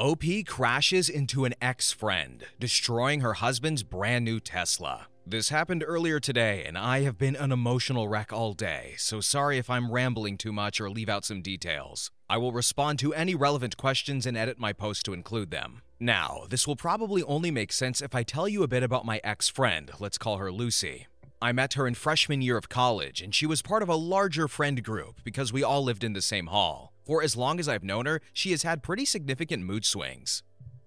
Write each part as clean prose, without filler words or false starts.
OP crashes into an ex-friend, destroying her husband's brand new Tesla. This happened earlier today, and I have been an emotional wreck all day, so sorry if I'm rambling too much or leave out some details. I will respond to any relevant questions and edit my post to include them. Now, this will probably only make sense if I tell you a bit about my ex-friend, let's call her Lucy. I met her in freshman year of college, and she was part of a larger friend group because we all lived in the same hall. For as long as I've known her, she has had pretty significant mood swings.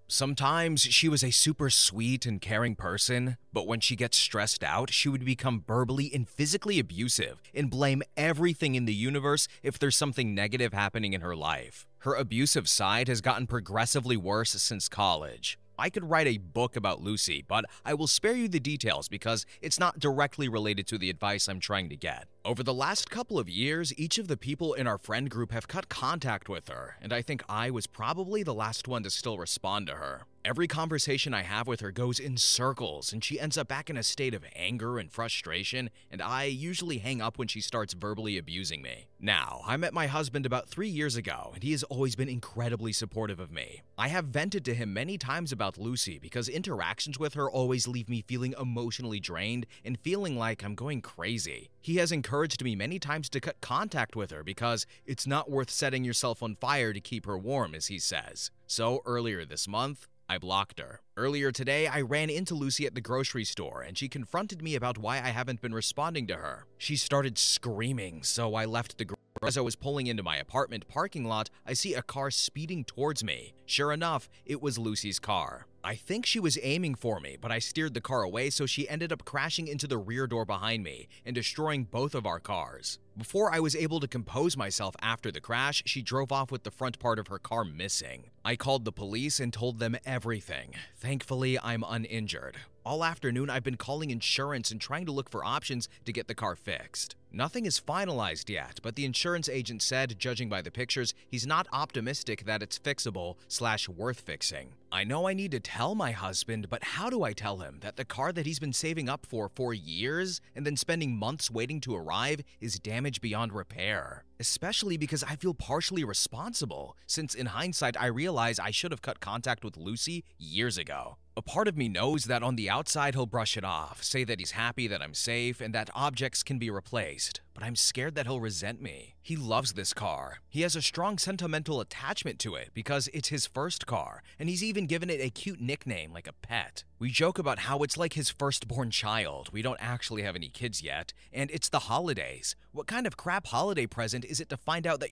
Sometimes she was a super sweet and caring person, but when she gets stressed out, she would become verbally and physically abusive and blame everything in the universe if there's something negative happening in her life. Her abusive side has gotten progressively worse since college. I could write a book about Lucy, but I will spare you the details because it's not directly related to the advice I'm trying to get. Over the last couple of years, each of the people in our friend group have cut contact with her, and I think I was probably the last one to still respond to her. Every conversation I have with her goes in circles, and she ends up back in a state of anger and frustration, and I usually hang up when she starts verbally abusing me. Now, I met my husband about 3 years ago, and he has always been incredibly supportive of me. I have vented to him many times about Lucy because interactions with her always leave me feeling emotionally drained and feeling like I'm going crazy. He has encouraged me many times to cut contact with her because it's not worth setting yourself on fire to keep her warm, as he says. So earlier this month, I blocked her. Earlier today, I ran into Lucy at the grocery store, and she confronted me about why I haven't been responding to her. She started screaming, so I left the grocery. As I was pulling into my apartment parking lot, I see a car speeding towards me. Sure enough, it was Lucy's car. I think she was aiming for me, but I steered the car away, so she ended up crashing into the rear door behind me and destroying both of our cars. Before I was able to compose myself after the crash, she drove off with the front part of her car missing. I called the police and told them everything. Thankfully, I'm uninjured. All afternoon, I've been calling insurance and trying to look for options to get the car fixed. Nothing is finalized yet, but the insurance agent said, judging by the pictures, he's not optimistic that it's fixable/worth fixing. I know I need to tell my husband, but how do I tell him that the car that he's been saving up for years and then spending months waiting to arrive is damaged beyond repair? Especially because I feel partially responsible, since in hindsight I realize I should have cut contact with Lucy years ago. A part of me knows that on the outside he'll brush it off, say that he's happy that I'm safe and that objects can be replaced, but I'm scared that he'll resent me. He loves this car. He has a strong sentimental attachment to it because it's his first car, and he's even given it a cute nickname like a pet. We joke about how it's like his firstborn child. We don't actually have any kids yet, and it's the holidays. What kind of crap holiday present is it to find out that